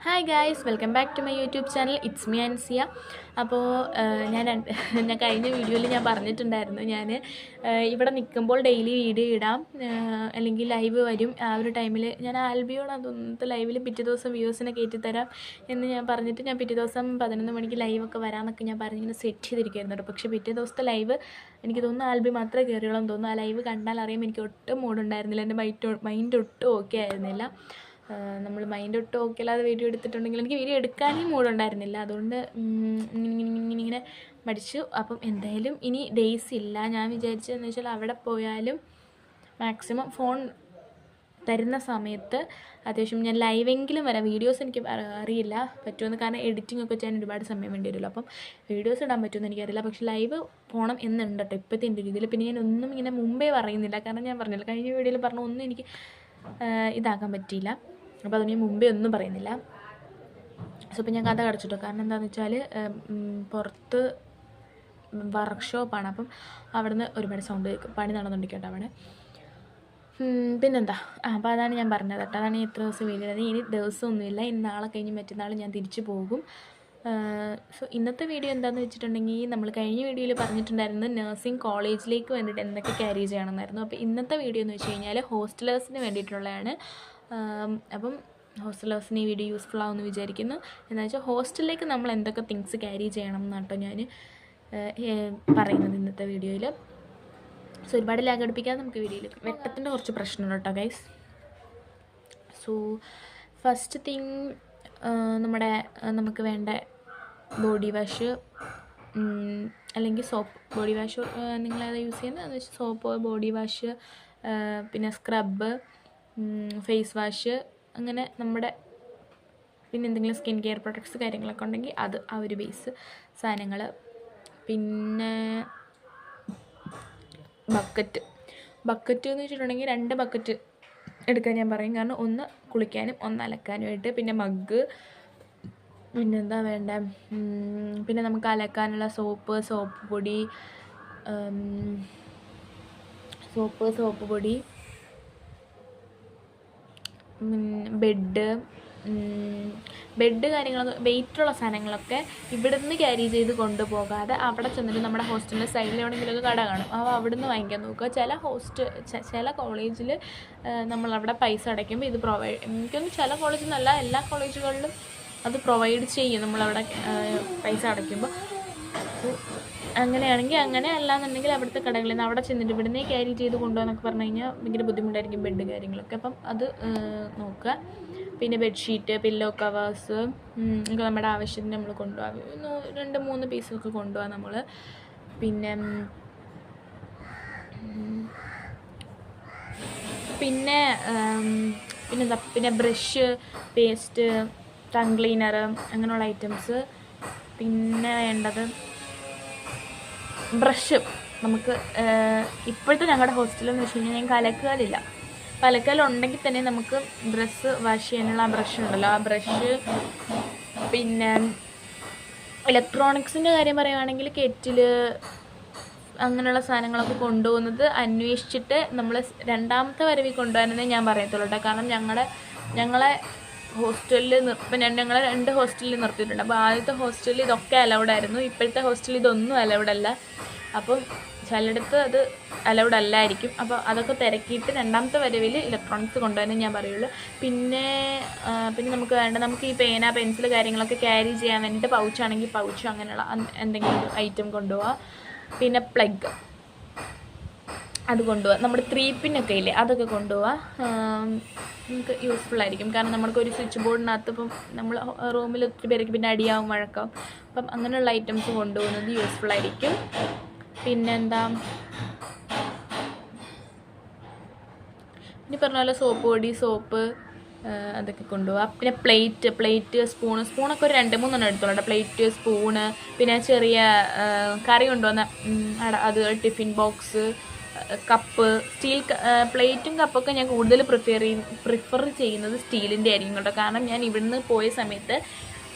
Hi guys, welcome back to my YouTube channel. It's me Ansia. അപ്പോൾ ഞാൻ കഴിഞ്ഞ വീഡിയോയിൽ ഞാൻ പറഞ്ഞിട്ടുണ്ടായിരുന്നു ഞാൻ ഇവിടെ നിൽക്കുമ്പോൾ ഡെയിലി വീഡിയോ ഇടാം അല്ലെങ്കിൽ ലൈവ് വരും. ആ ഒരു ടൈമിൽ ഞാൻ ആൽബിയോടാണ് തോന്നുന്നത് ലൈവിൽ പിറ്റേ ദിവസം വ്യൂസിനെ കയറ്റിത്തരാം എന്ന് ഞാൻ പറഞ്ഞിട്ട് ഞാൻ പിറ്റേ ദിവസം 11 മണിക്ക് ലൈവൊക്കെ വരാമെന്നൊക്കെ ഞാൻ പറഞ്ഞിങ്ങനെ സെറ്റ് ചെയ്തിരിക്കുമായിരുന്നു കേട്ടോ. പക്ഷേ പിറ്റേ ദിവസത്തെ ലൈവ് എനിക്ക് തോന്നുന്നു ആൽബി മാത്രമേ കയറിയോളൂ തോന്നുന്നു. ആ ലൈവ് കണ്ടാൽ അറിയാം എനിക്ക് ഒട്ടും മൂഡുണ്ടായിരുന്നില്ല. എൻ്റെ മൈൻഡ് ഒട്ടും ഓക്കെ ആയിരുന്നില്ല. നമ്മൾ മൈൻഡ് ഒട്ടും ഓക്കെ അല്ലാതെ വീഡിയോ എടുത്തിട്ടുണ്ടെങ്കിൽ എനിക്ക് വീഡിയോ എടുക്കാനേ മൂഡുണ്ടായിരുന്നില്ല. അതുകൊണ്ട് ഇങ്ങനെ മടിച്ചു. അപ്പം എന്തായാലും ഇനി ഡേയ്സ് ഇല്ല. ഞാൻ വിചാരിച്ചതെന്ന് വെച്ചാൽ അവിടെ പോയാലും മാക്സിമം ഫോൺ തരുന്ന സമയത്ത് അത്യാവശ്യം ഞാൻ ലൈവെങ്കിലും വരാം. വീഡിയോസ് എനിക്ക് അറിയില്ല പറ്റുമെന്ന്, കാരണം എഡിറ്റിംഗ് ഒക്കെ ചെയ്യാൻ ഒരുപാട് സമയം വേണ്ടി വരുമല്ലോ. അപ്പം വീഡിയോസ് ഇടാൻ പറ്റുമെന്ന് എനിക്കറിയില്ല. പക്ഷേ ലൈവ് പോകണം എന്നുണ്ട് കേട്ടോ ഇപ്പോഴത്തെ എൻ്റെ രീതിയിൽ. പിന്നെ ഞാൻ ഒന്നും ഇങ്ങനെ മുമ്പേ പറയുന്നില്ല, കാരണം ഞാൻ പറഞ്ഞില്ല കഴിഞ്ഞ വീഡിയോയിൽ പറഞ്ഞ ഒന്നും എനിക്ക് ഇതാക്കാൻ പറ്റിയില്ല. അപ്പോൾ അത് ഞാൻ മുമ്പേ ഒന്നും പറയുന്നില്ല. സോ ഇപ്പം ഞാൻ കഥ കടച്ചിട്ടോ. കാരണം എന്താണെന്ന് വെച്ചാൽ പുറത്ത് വർക്ക്ഷോപ്പാണ്. അപ്പം അവിടെ നിന്ന് ഒരുപാട് സൗണ്ട് പണി നടന്നുകൊണ്ടിരിക്കട്ടോ അവിടെ. പിന്നെന്താ അപ്പോൾ അതാണ് ഞാൻ പറഞ്ഞത് കേട്ടോ. അതാണ് ഇത്ര ദിവസം വീഡിയോ. ഇനി ദിവസമൊന്നുമില്ല. ഇനി നാളെ കഴിഞ്ഞ് മറ്റന്നാൾ ഞാൻ തിരിച്ചു പോകും. സോ ഇന്നത്തെ വീഡിയോ എന്താണെന്ന് വെച്ചിട്ടുണ്ടെങ്കിൽ നമ്മൾ കഴിഞ്ഞ വീഡിയോയിൽ പറഞ്ഞിട്ടുണ്ടായിരുന്നു നഴ്സിംഗ് കോളേജിലേക്ക് വേണ്ടിയിട്ട് എന്തൊക്കെ ക്യാരി ചെയ്യണമെന്നായിരുന്നു. അപ്പോൾ ഇന്നത്തെ വീഡിയോ എന്ന് വെച്ച് കഴിഞ്ഞാൽ ഹോസ്റ്റലേഴ്സിന് വേണ്ടിയിട്ടുള്ളതാണ്. അപ്പം ഹോസ്റ്റലേഴ്സിന് ഈ വീഡിയോ യൂസ്ഫുൾ ആവുമെന്ന് വിചാരിക്കുന്നു. എന്താണെന്ന് വെച്ചാൽ ഹോസ്റ്റലിലേക്ക് നമ്മൾ എന്തൊക്കെ തിങ്സ് ക്യാരി ചെയ്യണം എന്നാട്ടോ ഞാൻ പറയുന്നത് ഇന്നത്തെ വീഡിയോയിൽ. സോ ഒരുപാട് ലാഗ് അടുപ്പിക്കാതെ നമുക്ക് വീഡിയോയിൽ വെട്ടത്തിൻ്റെ കുറച്ച് പ്രശ്നമുണ്ട് കേട്ടോ ഗൈസ്. സോ ഫസ്റ്റ് തിങ് നമുക്ക് വേണ്ട ബോഡി വാഷ് അല്ലെങ്കിൽ സോപ്പ്. ബോഡി വാഷ് നിങ്ങളേതാ യൂസ് ചെയ്യുന്നത് എന്ന് വെച്ചാൽ സോപ്പ്, ബോഡി വാഷ്, പിന്നെ സ്ക്രബ്ബ്, ഫേസ് വാഷ്, അങ്ങനെ നമ്മുടെ പിന്നെ എന്തെങ്കിലും സ്കിൻ കെയർ പ്രൊഡക്ട്സ് കാര്യങ്ങളൊക്കെ ഉണ്ടെങ്കിൽ അത് ആ ഒരു ബേസ് സാധനങ്ങൾ. പിന്നെ ബക്കറ്റ് എന്ന് വെച്ചിട്ടുണ്ടെങ്കിൽ 2 ബക്കറ്റ് എടുക്കാൻ ഞാൻ പറയും. കാരണം ഒന്ന് കുളിക്കാനും ഒന്ന് അലക്കാനുമായിട്ട്. പിന്നെ മഗ്, പിന്നെന്താ വേണ്ട, പിന്നെ നമുക്ക് അലക്കാനുള്ള സോപ്പ് പൊടി, ബെഡ് കാര്യങ്ങളൊക്കെ വെയിറ്റുള്ള സാധനങ്ങളൊക്കെ ഇവിടുന്ന് ക്യാരി ചെയ്ത് കൊണ്ടുപോകാതെ അവിടെ ചെന്നിട്ട് നമ്മുടെ ഹോസ്റ്റലിൻ്റെ സൈഡിൽ എവിടെയെങ്കിലുമൊക്കെ കട കാണും. അപ്പോൾ അവിടുന്ന് വാങ്ങിക്കാൻ നോക്കുക. ചില കോളേജിൽ നമ്മളവിടെ പൈസ അടയ്ക്കുമ്പോൾ ഇത് എനിക്കൊന്നും ചില കോളേജിൽ നിന്നല്ല എല്ലാ കോളേജുകളിലും അത് പ്രൊവൈഡ് ചെയ്യും നമ്മളവിടെ പൈസ അടയ്ക്കുമ്പോൾ. അങ്ങനെയാണെങ്കിൽ അങ്ങനെ, അല്ലാന്നുണ്ടെങ്കിൽ അവിടുത്തെ കടകളിൽ നിന്ന് അവിടെ ചെന്നിട്ട് ഇവിടുന്നേ ക്യാരി ചെയ്ത് കൊണ്ടുപോകാന്നൊക്കെ പറഞ്ഞു കഴിഞ്ഞാൽ ഭയങ്കര ബുദ്ധിമുട്ടായിരിക്കും ബെഡ് കാര്യങ്ങളൊക്കെ. അപ്പം അത് നോക്കുക. പിന്നെ ബെഡ്ഷീറ്റ്, പില്ലോ കവേഴ്സ് ഒക്കെ നമ്മുടെ ആവശ്യത്തിന് നമ്മൾ കൊണ്ടുപോകാം. 2-3 പീസൊക്കെ കൊണ്ടുപോകാം നമ്മൾ. പിന്നെ ബ്രഷ്, പേസ്റ്റ്, ടങ് ക്ലീനർ, അങ്ങനെയുള്ള ഐറ്റംസ്. പിന്നെ വേണ്ടത് ബ്രഷ്. നമുക്ക് ഇപ്പോഴത്തെ ഞങ്ങളുടെ ഹോസ്റ്റലെന്ന് വെച്ച് കഴിഞ്ഞാൽ ഞങ്ങൾക്ക് അലക്കുകല്ലില്ല. അപ്പോൾ അലക്കലുണ്ടെങ്കിൽ തന്നെ നമുക്ക് ഡ്രസ്സ് വാഷ് ചെയ്യാനുള്ള ആ ബ്രഷ് ഉണ്ടല്ലോ, ആ ബ്രഷ്. പിന്നെ ഇലക്ട്രോണിക്സിൻ്റെ കാര്യം പറയുകയാണെങ്കിൽ കെറ്റിൽ, അങ്ങനെയുള്ള സാധനങ്ങളൊക്കെ കൊണ്ടുപോകുന്നത് അന്വേഷിച്ചിട്ട് നമ്മൾ രണ്ടാമത്തെ വരവിൽ കൊണ്ടുപോകാനെന്നേ ഞാൻ പറയത്തുള്ളൂ കേട്ടോ. കാരണം ഞങ്ങളെ ഹോസ്റ്റലിൽ ഇപ്പം ഞങ്ങൾ 2 ഹോസ്റ്റലിൽ നിർത്തിയിട്ടുണ്ട്. അപ്പോൾ ആദ്യത്തെ ഹോസ്റ്റലിൽ ഇതൊക്കെ അലൗഡായിരുന്നു. ഇപ്പോഴത്തെ ഹോസ്റ്റലിൽ ഇതൊന്നും അലൗഡല്ല. അപ്പം ചിലയിടത്ത് അത് അലൗഡ് അല്ലായിരിക്കും. അപ്പോൾ അതൊക്കെ തിരക്കിയിട്ട് രണ്ടാമത്തെ വരവിൽ ഇലക്ട്രോണിക്സ് കൊണ്ടുപോകാനേ ഞാൻ പറയുള്ളൂ. പിന്നെ നമുക്ക് ഈ പേന, പെൻസിൽ കാര്യങ്ങളൊക്കെ ക്യാരി ചെയ്യാൻ വേണ്ടിയിട്ട് പൗച്ചാണെങ്കിൽ പൗച്ച്, അങ്ങനെയുള്ള എന്തെങ്കിലും ഒരു ഐറ്റം കൊണ്ടുപോകാം. പിന്നെ പ്ലഗ് അത് കൊണ്ടുപോകാം. നമ്മുടെ 3 പിന്നൊക്കെ ഇല്ലേ, അതൊക്കെ കൊണ്ടുപോകാം. നമുക്ക് യൂസ്ഫുള്ളായിരിക്കും. കാരണം നമുക്കൊരു സ്വിച്ച് ബോർഡിനകത്ത് ഇപ്പം നമ്മൾ റൂമിൽ ഒത്തിരി പേരൊക്കെ പിന്നെ അടിയാവും, വഴക്കാവും. അപ്പം അങ്ങനെയുള്ള ഐറ്റംസ് കൊണ്ടുപോകുന്നത് യൂസ്ഫുള്ളായിരിക്കും. പിന്നെന്താ, ഇനി പറഞ്ഞ പോലെ സോപ്പ് അതൊക്കെ കൊണ്ടുപോകാം. പിന്നെ പ്ലേറ്റ്, സ്പൂണൊക്കെ ഒരു 2-3 എടുത്തോളൂ. പ്ലേറ്റ്, സ്പൂണ്, പിന്നെ ചെറിയ കറി കൊണ്ടുവന്ന അത്, ടിഫിൻ ബോക്സ്, കപ്പ്, സ്റ്റീൽ പ്ലേറ്റും കപ്പൊക്കെ ഞാൻ കൂടുതൽ പ്രിഫർ ചെയ്യുന്നത് സ്റ്റീലിൻ്റെ ആയിരിക്കും കേട്ടോ. കാരണം ഞാൻ ഇവിടുന്ന് പോയ സമയത്ത്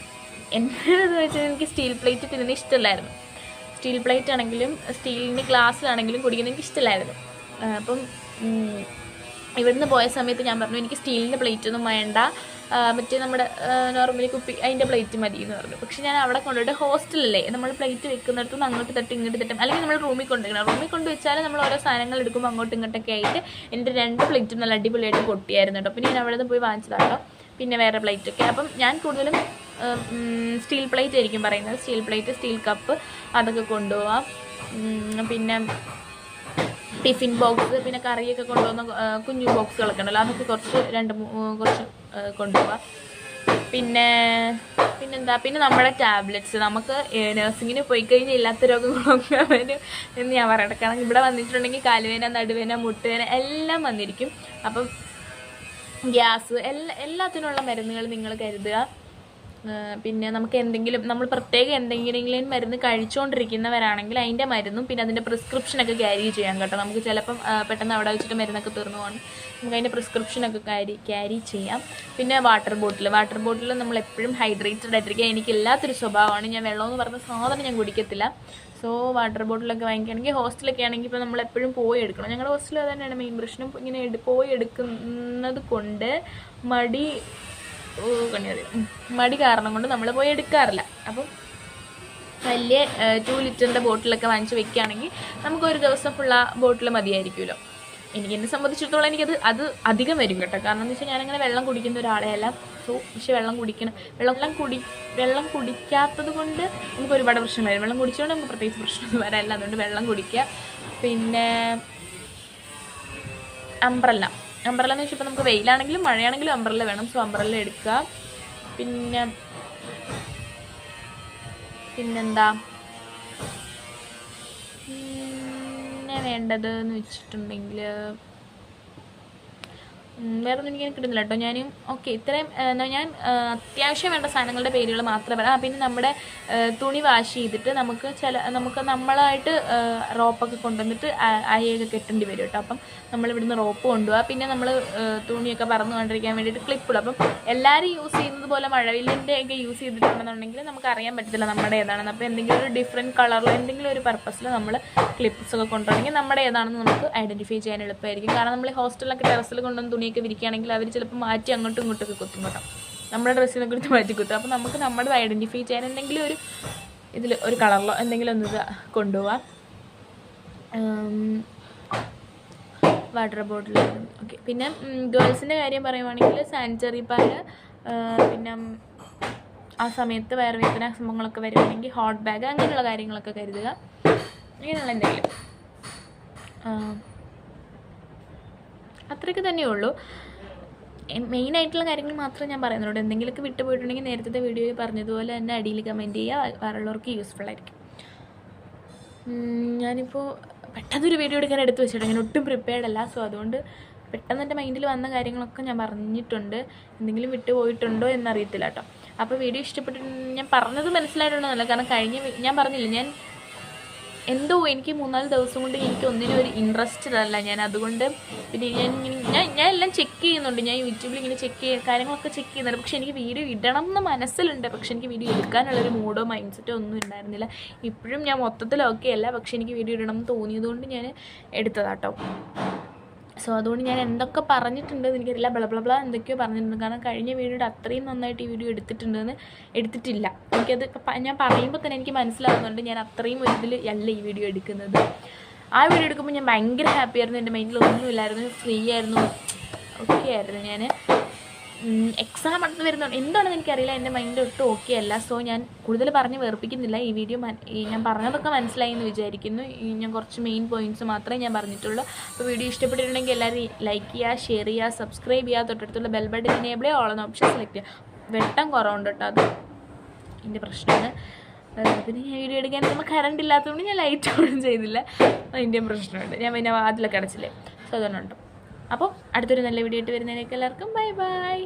എന്താണെന്ന് വെച്ചാൽ എനിക്ക് സ്റ്റീൽ പ്ലേറ്റ് തിന്നുന്നത് ഇഷ്ടമല്ലായിരുന്നു. സ്റ്റീൽ പ്ലേറ്റ് ആണെങ്കിലും സ്റ്റീലിൻ്റെ ഗ്ലാസ്സിലാണെങ്കിലും കുടിക്കുന്നത് എനിക്ക് ഇഷ്ടമല്ലായിരുന്നു. അപ്പം ഇവിടുന്ന് പോയ സമയത്ത് ഞാൻ പറഞ്ഞു എനിക്ക് സ്റ്റീലിൻ്റെ പ്ലേറ്റൊന്നും വേണ്ട, മറ്റേ നമ്മുടെ നോർമലി കുപ്പി അതിൻ്റെ പ്ലേറ്റ് മതി എന്ന് പറഞ്ഞു. പക്ഷേ ഞാൻ അവിടെ കൊണ്ടുപോയിട്ട് ഹോസ്റ്റലല്ലേ, നമ്മൾ പ്ലേറ്റ് വെക്കുന്നിടത്തുനിന്ന് അങ്ങോട്ട് തട്ടി ഇങ്ങോട്ട് തട്ടും, അല്ലെങ്കിൽ നമ്മൾ റൂമിൽ കൊണ്ടുവയ്ക്കണം. റൂമിൽ കൊണ്ടുവച്ചാൽ നമ്മൾ ഓരോ സാധനങ്ങൾ എടുക്കുമ്പോൾ അങ്ങോട്ടും ഇങ്ങോട്ടൊക്കെ ആയിട്ട് എൻ്റെ 2 പ്ലേറ്റും നല്ല അടിപൊളിയായിട്ട് പൊട്ടിയായിരുന്നു കേട്ടോ. പിന്നെ ഞാൻ അവിടെ നിന്ന് പോയി വാങ്ങിച്ചതാട്ടോ പിന്നെ വേറെ പ്ലേറ്റൊക്കെ. അപ്പം ഞാൻ കൂടുതലും സ്റ്റീൽ പ്ലേറ്റ് ആയിരിക്കും പറയുന്നത്. സ്റ്റീൽ പ്ലേറ്റ്, സ്റ്റീൽ കപ്പ് അതൊക്കെ കൊണ്ടുപോവാം. പിന്നെ ടിഫിൻ ബോക്സ്, പിന്നെ കറിയൊക്കെ കൊണ്ടുപോകുന്ന കുഞ്ഞു ബോക്സുകളൊക്കെ ഉണ്ടല്ലോ, അതൊക്കെ കുറച്ച് കുറച്ച് കൊണ്ടുപോകാം. പിന്നെന്താ, പിന്നെ നമ്മുടെ ടാബ്ലറ്റ്സ്, നമുക്ക് നഴ്സിങ്ങിന് പോയി കഴിഞ്ഞാൽ ഇല്ലാത്ത രോഗങ്ങളൊക്കെ വരും എന്ന് ഞാൻ പറയട്ടെ. കാരണം ഇവിടെ വന്നിട്ടുണ്ടെങ്കിൽ കാലുവേന, നടുവേന, മുട്ടുവേന എല്ലാം വന്നിരിക്കും. അപ്പം ഗ്യാസ് എല്ലാത്തിനുള്ള മരുന്നുകൾ നിങ്ങൾ കരുതുക. പിന്നെ നമുക്ക് നമ്മൾ പ്രത്യേകം എന്തെങ്കിലും മരുന്ന് കഴിച്ചുകൊണ്ടിരിക്കുന്നവരാണെങ്കിൽ അതിൻ്റെ മരുന്നും പിന്നെ അതിൻ്റെ പ്രിസ്ക്രിപ്ഷനൊക്കെ ക്യാരി ചെയ്യാം കേട്ടോ. നമുക്ക് ചിലപ്പം പെട്ടെന്ന് അവിടെ വെച്ചിട്ട് മരുന്നൊക്കെ തീർന്നു പോകണം, നമുക്ക് അതിൻ്റെ പ്രിസ്ക്രിപ്ഷനൊക്കെ ക്യാരി ചെയ്യാം. പിന്നെ വാട്ടർ ബോട്ടിൽ നമ്മൾ എപ്പോഴും ഹൈഡ്രേറ്റഡ് ആയിട്ടിരിക്കുക. എനിക്ക് എല്ലാത്തൊരു സ്വഭാവമാണ്, ഞാൻ വെള്ളമെന്ന് പറഞ്ഞ സാധനം ഞാൻ കുടിക്കത്തില്ല. സോ വാട്ടർ ബോട്ടിലൊക്കെ വാങ്ങിക്കുകയാണെങ്കിൽ, ഹോസ്റ്റലൊക്കെ ആണെങ്കിൽ ഇപ്പോൾ നമ്മൾ എപ്പോഴും പോയി എടുക്കണം. ഞങ്ങളുടെ ഹോസ്റ്റലിൽ അത് തന്നെയാണ് മെയിൻ പ്രശ്നം. ഇങ്ങനെ പോയി എടുക്കുന്നത് കൊണ്ട് മടി കാരണം കൊണ്ട് നമ്മൾ പോയി എടുക്കാറില്ല. അപ്പം വലിയ 2 ലിറ്ററിൻ്റെ ബോട്ടിലൊക്കെ വാങ്ങിച്ച് വെക്കുകയാണെങ്കിൽ നമുക്കൊരു ദിവസം ഫുൾ ആ ബോട്ടിൽ മതിയായിരിക്കുമല്ലോ. എന്നെ സംബന്ധിച്ചിടത്തോളം അത് അധികം വരും കേട്ടോ. കാരണം എന്ന് വെച്ചാൽ ഞാനങ്ങനെ വെള്ളം കുടിക്കുന്ന ഒരാളെയല്ല. സോ പക്ഷേ വെള്ളം കുടിക്കാത്തത് കൊണ്ട് നമുക്ക് ഒരുപാട് പ്രശ്നം വരും. വെള്ളം കുടിച്ചുകൊണ്ട് നമുക്ക് പ്രത്യേകിച്ച് പ്രശ്നമൊന്നും വരാനില്ല. അതുകൊണ്ട് വെള്ളം കുടിക്കുക. പിന്നെ അംബ്രല്ല എന്ന് വെച്ചാൽ ഇപ്പോൾ നമുക്ക് വെയിലാണെങ്കിലും മഴയാണെങ്കിലും അംബ്രല്ല വേണം. സോ അംബ്രല്ല എടുക്കുക. പിന്നെന്താ പിന്നെ വേണ്ടതെന്ന് വെച്ചിട്ടുണ്ടെങ്കിൽ വേറെ ഒന്നും എനിക്ക് കിട്ടുന്നില്ല കേട്ടോ. ഇത്രയും ഞാൻ അത്യാവശ്യം വേണ്ട സാധനങ്ങളുടെ പേരുകൾ മാത്രമേ പറയാം. പിന്നെ നമ്മുടെ തുണി വാഷ് ചെയ്തിട്ട് നമുക്ക് നമ്മളായിട്ട് റോപ്പൊക്കെ കൊണ്ടുവന്നിട്ട് അയയൊക്കെ കെട്ടേണ്ടി വരും കേട്ടോ. അപ്പം നമ്മളിവിടുന്ന് റോപ്പ് കൊണ്ടുപോകാം. പിന്നെ നമ്മൾ തുണിയൊക്കെ പറന്നു കൊണ്ടിരിക്കാൻ വേണ്ടിയിട്ട് ക്ലിപ്പിടും. അപ്പം എല്ലാവരും യൂസ് ചെയ്യുന്നത് പോലെ മഴവില്ലിൻ്റെ ഒക്കെ യൂസ് ചെയ്തിട്ടുണ്ടെന്നുണ്ടെങ്കിൽ നമുക്ക് അറിയാൻ പറ്റത്തില്ല നമ്മുടെ ഏതാണെന്ന്. അപ്പോൾ എന്തെങ്കിലും ഒരു ഡിഫറെൻറ്റ് കളറിൽ എന്തെങ്കിലും ഒരു പർപ്പസിൽ നമ്മൾ ക്ലിപ്സൊക്കെ കൊണ്ടുവരണമെങ്കിൽ നമ്മുടെ ഏതാണെന്ന് നമുക്ക് ഐഡൻറ്റിഫൈ ചെയ്യാൻ എളുപ്പമായിരിക്കും. കാരണം നമ്മൾ ഹോസ്റ്റലിലൊക്കെ ടെറസിൽ കൊണ്ടുവന്ന് തുണിയൊക്കെ വിരിക്കുകയാണെങ്കിൽ അവർ ചിലപ്പോൾ മാറ്റി അങ്ങോട്ടും ഇങ്ങോട്ടൊക്കെ കുത്തും കേട്ടോ. നമ്മുടെ ഡ്രസ്സിനെ കുറിച്ച് മാറ്റി കുത്തും. അപ്പോൾ നമുക്ക് നമ്മുടെ ഐഡൻറ്റിഫൈ ചെയ്യാൻ എന്തെങ്കിലും ഒരു കളറിലോ എന്തെങ്കിലും ഒന്ന് കൊണ്ടുപോവാം. Water bottle. ഓക്കെ. പിന്നെ ഗേൾസിൻ്റെ കാര്യം പറയുവാണെങ്കിൽ സാനിറ്ററി പാഡ്, പിന്നെ ആ സമയത്ത് വയറുവേദന സംഭവങ്ങളൊക്കെ വരുവാണെങ്കിൽ ഹോട്ട് ബാഗ്, അങ്ങനെയുള്ള കാര്യങ്ങളൊക്കെ കരുതുക. ഇങ്ങനെയുള്ള എന്തെങ്കിലും അത്രയൊക്കെ തന്നെയുള്ളൂ. മെയിനായിട്ടുള്ള കാര്യങ്ങൾ മാത്രമേ ഞാൻ പറയുന്നുള്ളൂ. എന്തെങ്കിലുമൊക്കെ വിട്ടുപോയിട്ടുണ്ടെങ്കിൽ നേരത്തെ വീഡിയോയിൽ പറഞ്ഞതുപോലെ തന്നെ അടിയിൽ കമൻറ്റ് ചെയ്യുക, വേറെയുള്ളവർക്ക് യൂസ്ഫുൾ ആയിരിക്കും. ഞാനിപ്പോൾ പെട്ടെന്നൊരു വീഡിയോ എടുക്കാൻ എടുത്ത് വെച്ചിട്ടുണ്ട്. ഞാൻ ഒട്ടും പ്രിപ്പയർഡ് അല്ല. സോ അതുകൊണ്ട് പെട്ടെന്ന് എൻ്റെ മൈൻഡിൽ വന്ന കാര്യങ്ങളൊക്കെ ഞാൻ പറഞ്ഞിട്ടുണ്ട്. എന്തെങ്കിലും വിട്ടുപോയിട്ടുണ്ടോ എന്നറിയത്തില്ല കേട്ടോ. അപ്പോൾ വീഡിയോ ഇഷ്ടപ്പെട്ടിട്ടുണ്ടെങ്കിൽ ഞാൻ പറഞ്ഞത് മനസ്സിലായിട്ടുണ്ടോന്നല്ല. കാരണം ഞാൻ പറഞ്ഞില്ല, എന്തോ എനിക്ക് 3-4 ദിവസം കൊണ്ട് എനിക്ക് ഒന്നിനും ഒരു ഇൻട്രസ്റ്റഡ് അല്ല ഞാൻ. അതുകൊണ്ട് പിന്നെ ഞാൻ എല്ലാം ചെക്ക് ചെയ്യുന്നുണ്ട്. ഞാൻ യൂട്യൂബിൽ ഇങ്ങനെ കാര്യങ്ങളൊക്കെ ചെക്ക് ചെയ്യുന്നുണ്ട്. പക്ഷേ എനിക്ക് വീഡിയോ ഇടണം എന്ന് മനസ്സിലുണ്ട്. പക്ഷേ എനിക്ക് വീഡിയോ എടുക്കാനുള്ളൊരു മൂഡോ മൈൻഡ് സെറ്റോ ഒന്നും ഉണ്ടായിരുന്നില്ല. ഇപ്പോഴും ഞാൻ മൊത്തത്തിൽ ഓക്കെ അല്ല. പക്ഷേ എനിക്ക് വീഡിയോ ഇടണം എന്ന് തോന്നിയതുകൊണ്ട് ഞാൻ എടുത്തതാട്ടോ. സോ അതുകൊണ്ട് ഞാൻ എന്തൊക്കെ പറഞ്ഞിട്ടുണ്ടെന്ന് എനിക്കറിയില്ല. ബ്ല എന്തൊക്കെയോ പറഞ്ഞിട്ടുണ്ട്. കാരണം കഴിഞ്ഞ വീഡിയോയുടെ അത്രയും നന്നായിട്ട് ഈ വീഡിയോ എടുത്തിട്ടില്ല. എനിക്കത് ഞാൻ പറയുമ്പോൾ തന്നെ എനിക്ക് മനസ്സിലാകുന്നുണ്ട് ഞാൻ അത്രയും ഒരു ഇതിൽ അല്ല ഈ വീഡിയോ എടുക്കുന്നത്. ആ വീഡിയോ എടുക്കുമ്പോൾ ഞാൻ ഭയങ്കര ഹാപ്പി ആയിരുന്നു. എൻ്റെ മൈൻഡിൽ ഒന്നുമില്ലായിരുന്നു, ഫ്രീ ആയിരുന്നു, ഓക്കെ ആയിരുന്നു. ഞാൻ എക്സാം അടുത്ത് വരുന്നുണ്ട് എന്താണെന്ന് എനിക്കറിയില്ല. എൻ്റെ മൈൻഡ് ഒട്ടും ഓക്കെ അല്ല. സോ ഞാൻ കൂടുതൽ പറഞ്ഞ് വേർപ്പിക്കുന്നില്ല. ഈ വീഡിയോ ഞാൻ പറഞ്ഞതൊക്കെ മനസ്സിലായി എന്ന് വിചാരിക്കുന്നു. ഞാൻ കുറച്ച് മെയിൻ പോയിൻറ്റ്സ് മാത്രമേ ഞാൻ പറഞ്ഞിട്ടുള്ളൂ. അപ്പോൾ വീഡിയോ ഇഷ്ടപ്പെട്ടിട്ടുണ്ടെങ്കിൽ എല്ലാവരും ലൈക്ക് ചെയ്യുക, ഷെയർ ചെയ്യുക, സബ്സ്ക്രൈബ് ചെയ്യുക, തൊട്ടടുത്തുള്ള ബെൽ ബട്ടൺ എനേബിൾ ചെയ്യുക, ഓൾ എന്ന ഓപ്ഷൻ സെലക്ട് ചെയ്യുക. വെട്ടം കുറവുണ്ട് കേട്ടോ, അത് എൻ്റെ പ്രശ്നമാണ്. പിന്നെ ഞാൻ വീഡിയോ എടുക്കാൻ നമ്മൾ കറണ്ട് ഇല്ലാത്തതുകൊണ്ട് ഞാൻ ലൈറ്റ് ഓൺ ചെയ്തില്ല, അതിൻ്റെയും പ്രശ്നമുണ്ട്. ഞാൻ പിന്നെ വാതിലൊക്കെ അടച്ചില്ലേ. സോ അതുകൊണ്ടുണ്ട്. അപ്പോൾ അടുത്തൊരു നല്ല വീഡിയോ ആയിട്ട് വരുന്നതിനൊക്കെ എല്ലാവർക്കും ബൈ ബൈ.